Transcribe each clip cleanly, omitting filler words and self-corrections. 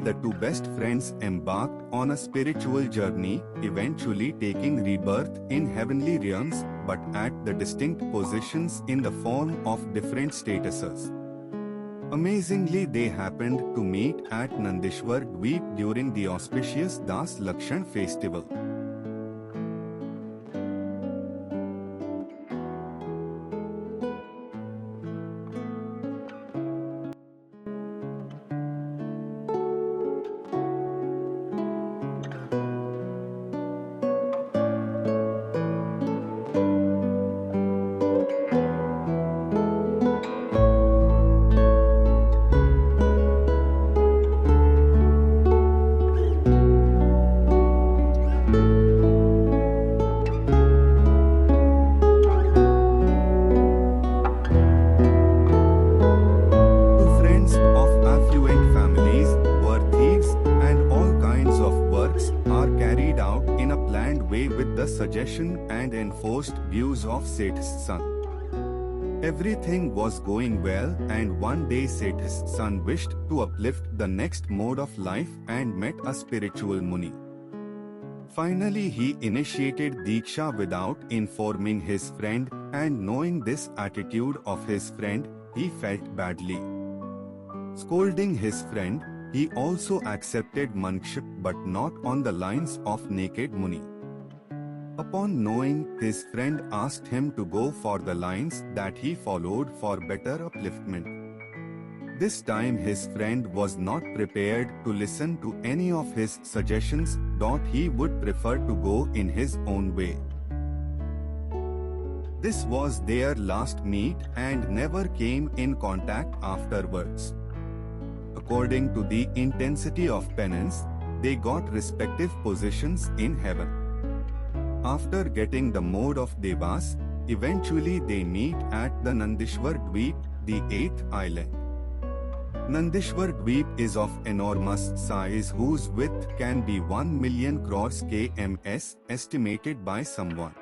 the two best friends embarked on a spiritual journey, eventually taking rebirth in heavenly realms, but at the distinct positions in the form of different statuses. Amazingly, they happened to meet at Nandishvar Dweep during the auspicious Lakshan Festival. With the suggestion and enforced views of Seth's son. Everything was going well, and one day Seth's son wished to uplift the next mode of life and met a spiritual Muni. Finally, he initiated Diksha without informing his friend, and knowing this attitude of his friend, he felt badly. Scolding his friend, he also accepted monkship, but not on the lines of naked Muni. Upon knowing, his friend asked him to go for the lines that he followed for better upliftment. This time his friend was not prepared to listen to any of his suggestions, he would prefer to go in his own way. This was their last meet and never came in contact afterwards. According to the intensity of penance, they got respective positions in heaven. After getting the mode of Devas, eventually they meet at the Nandishvar Dweep, the 8th island. Nandishvar Dweep is of enormous size, whose width can be 1 million crores kms, estimated by someone.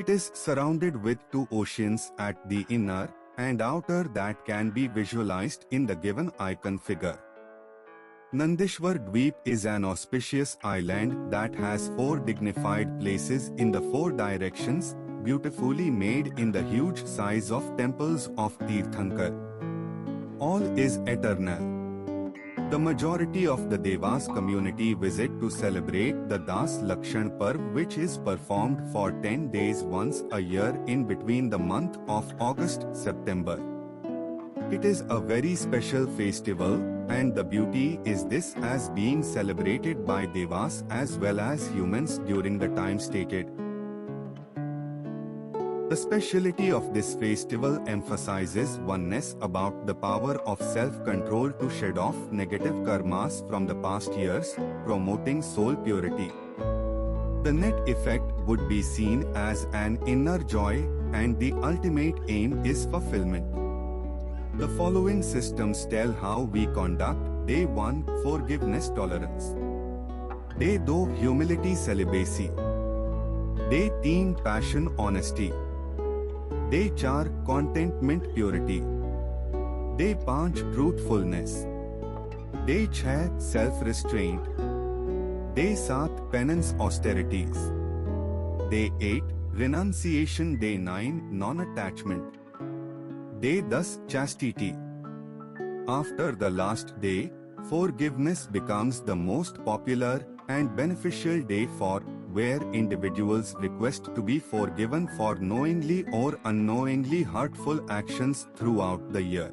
It is surrounded with two oceans at the inner and outer that can be visualized in the given icon figure. Nandishvar Dweep is an auspicious island that has 4 dignified places in the 4 directions, beautifully made in the huge size of temples of Tirthankar. All is eternal. The majority of the Devas community visit to celebrate the Das Lakshan Parv, which is performed for 10 days once a year in between the month of August-September. It is a very special festival, and the beauty is this as being celebrated by Devas as well as humans during the time stated. The speciality of this festival emphasizes oneness about the power of self-control to shed off negative karmas from the past years, promoting soul purity. The net effect would be seen as an inner joy, and the ultimate aim is fulfillment. The following systems tell how we conduct. Day 1, Forgiveness Tolerance. Day 2, Humility Celibacy. Day 3, Passion Honesty. Day 4, Contentment Purity. Day 5, Truthfulness. Day 6, Self-Restraint. Day 7, Penance Austerities. Day 8, Renunciation. Day 9, Non-Attachment. Day 10, Chastity. After the last day, forgiveness becomes the most popular and beneficial day where individuals request to be forgiven for knowingly or unknowingly hurtful actions throughout the year.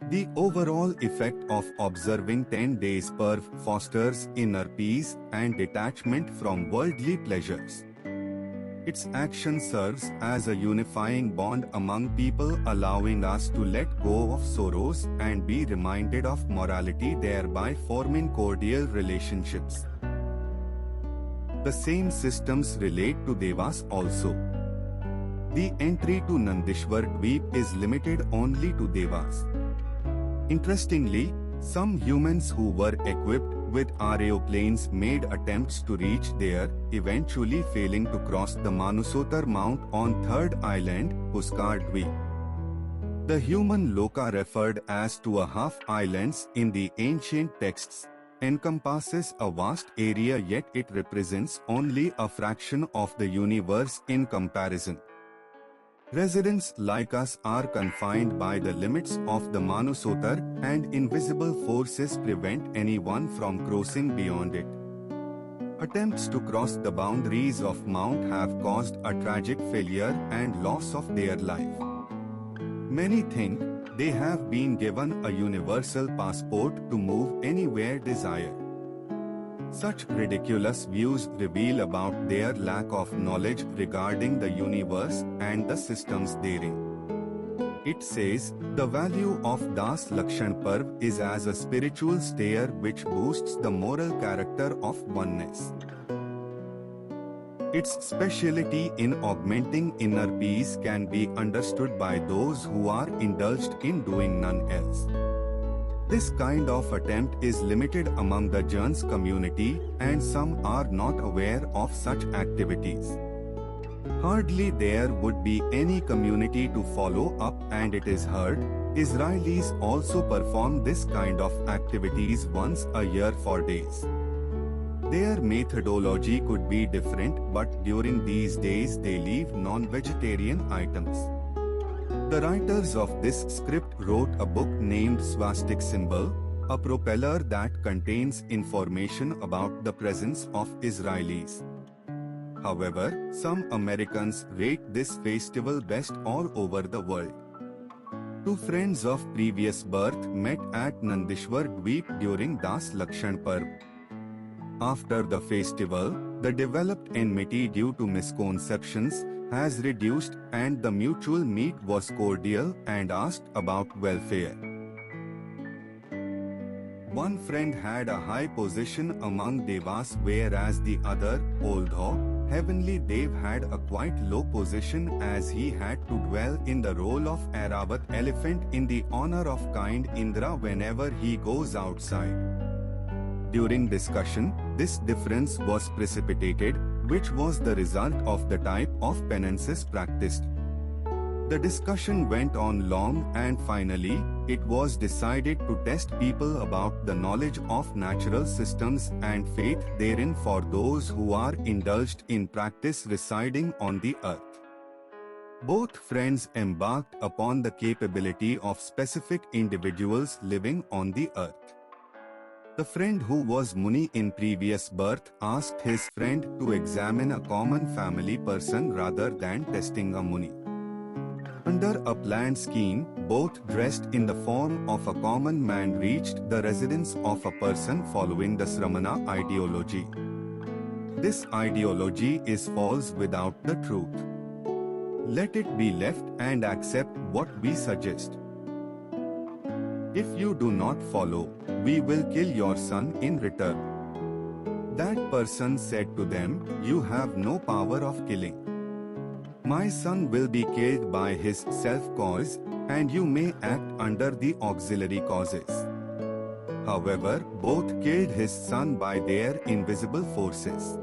The overall effect of observing 10 days Parv fosters inner peace and detachment from worldly pleasures. Its action serves as a unifying bond among people, allowing us to let go of sorrows and be reminded of morality, thereby forming cordial relationships. The same systems relate to Devas also. The entry to Nandishvar Dweep is limited only to Devas. Interestingly, some humans who were equipped with aeroplanes made attempts to reach there, eventually failing to cross the Manusotar Mount on 3rd island, Puskar Dweep. The human loka, referred as to a half islands in the ancient texts, encompasses a vast area, yet it represents only a fraction of the universe in comparison. Residents like us are confined by the limits of the Manusotar, and invisible forces prevent anyone from crossing beyond it. Attempts to cross the boundaries of Mount have caused a tragic failure and loss of their life. Many think they have been given a universal passport to move anywhere desired. Such ridiculous views reveal about their lack of knowledge regarding the universe and the systems therein. It says, the value of Das Lakshan Parv is as a spiritual stair which boosts the moral character of oneness. Its speciality in augmenting inner peace can be understood by those who are indulged in doing none else. This kind of attempt is limited among the Jains community, and some are not aware of such activities. Hardly there would be any community to follow up, and it is heard Israelis also perform this kind of activities once a year for days. Their methodology could be different, but during these days they leave non-vegetarian items. The writers of this script wrote a book named Swastik Symbol, a propeller that contains information about the presence of Israelis. However, some Americans rate this festival best all over the world. Two friends of previous birth met at Nandishvar Dweep during Das Lakshan Parv. After the festival, the developed enmity due to misconceptions has reduced, and the mutual meet was cordial and asked about welfare. One friend had a high position among Devas, whereas the other, although heavenly Dev, had a quite low position, as he had to dwell in the role of Airavat elephant in the honor of kind Indra whenever he goes outside. During discussion, this difference was precipitated, which was the result of the type of penances practiced. The discussion went on long, and finally, it was decided to test people about the knowledge of natural systems and faith therein for those who are indulged in practice residing on the earth. Both friends embarked upon the capability of specific individuals living on the earth. The friend who was Muni in previous birth asked his friend to examine a common family person rather than testing a Muni. Under a planned scheme, both dressed in the form of a common man reached the residence of a person following the Sramana ideology. This ideology is false without the truth. Let it be left and accept what we suggest. If you do not follow, we will kill your son in return. That person said to them, you have no power of killing. My son will be killed by his self-cause, and you may act under the auxiliary causes. However, both killed his son by their invisible forces.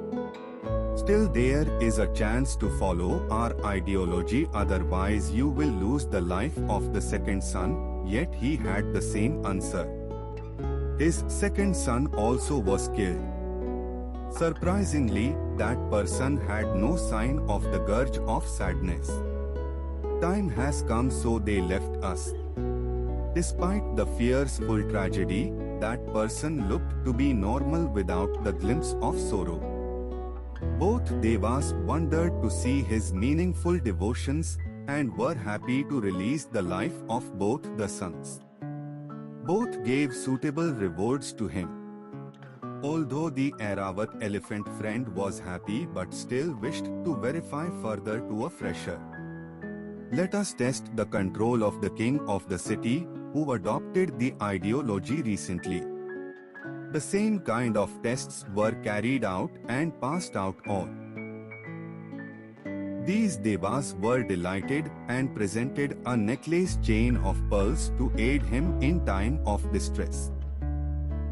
Still there is a chance to follow our ideology, otherwise you will lose the life of the second son, yet he had the same answer. His second son also was killed. Surprisingly, that person had no sign of the gurge of sadness. Time has come, so they left us. Despite the fearful tragedy, that person looked to be normal without the glimpse of sorrow. Both Devas wondered to see his meaningful devotions and were happy to release the life of both the sons. Both gave suitable rewards to him. Although the Airavat elephant friend was happy but still wished to verify further to a fresher. Let us test the control of the king of the city, who adopted the ideology recently. The same kind of tests were carried out and passed out all. These Devas were delighted and presented a necklace chain of pearls to aid him in time of distress.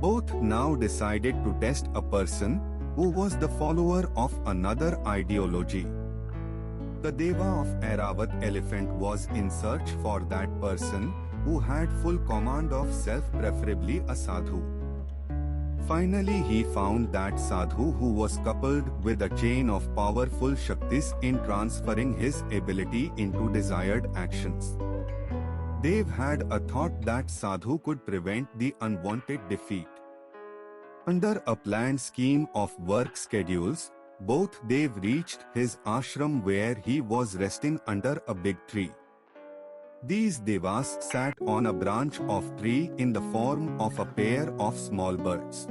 Both now decided to test a person who was the follower of another ideology. The Deva of Airavat elephant was in search for that person who had full command of self, preferably a sadhu. Finally, he found that sadhu who was coupled with a chain of powerful shaktis in transferring his ability into desired actions. Dev had a thought that sadhu could prevent the unwanted defeat. Under a planned scheme of work schedules, both Dev reached his ashram where he was resting under a big tree. These devas sat on a branch of tree in the form of a pair of small birds.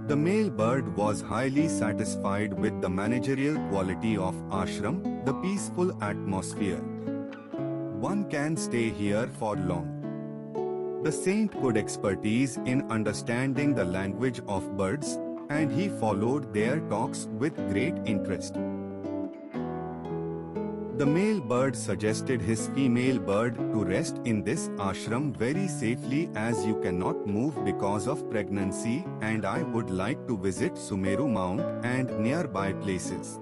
The male bird was highly satisfied with the managerial quality of ashram, the peaceful atmosphere. One can stay here for long. The saint could expertise in understanding the language of birds, and he followed their talks with great interest. The male bird suggested his female bird to rest in this ashram very safely as you cannot move because of pregnancy, and I would like to visit Sumeru Mount and nearby places.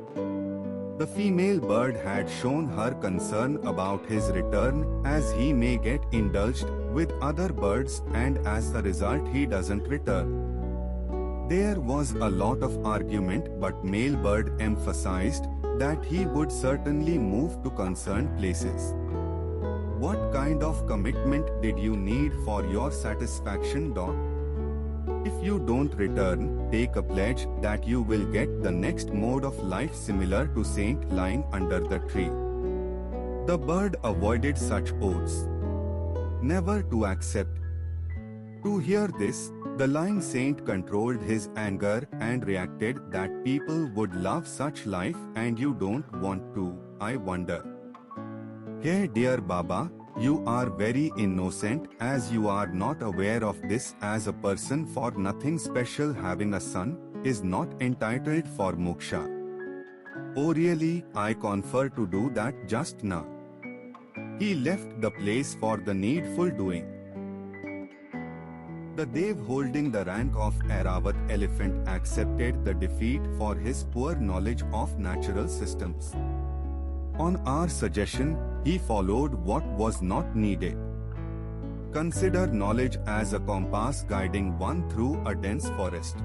The female bird had shown her concern about his return as he may get indulged with other birds and as a result he doesn't return. There was a lot of argument, but male bird emphasized that he would certainly move to concerned places. What kind of commitment did you need for your satisfaction, Doc? If you don't return, take a pledge that you will get the next mode of life similar to saint lying under the tree. The bird avoided such oaths, never to accept. To hear this, the lying saint controlled his anger and reacted that people would love such life and you don't want to, I wonder. Hey dear Baba, you are very innocent as you are not aware of this as a person for nothing special having a son is not entitled for moksha. Oh really, I confer to do that just now. He left the place for the needful doing. The Dev holding the rank of Airavat elephant accepted the defeat for his poor knowledge of natural systems. On our suggestion, he followed what was not needed. Consider knowledge as a compass guiding one through a dense forest.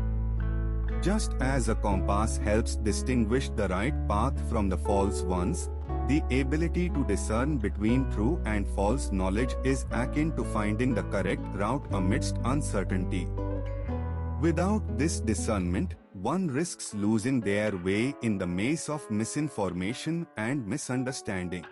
Just as a compass helps distinguish the right path from the false ones, the ability to discern between true and false knowledge is akin to finding the correct route amidst uncertainty. Without this discernment, one risks losing their way in the maze of misinformation and misunderstanding.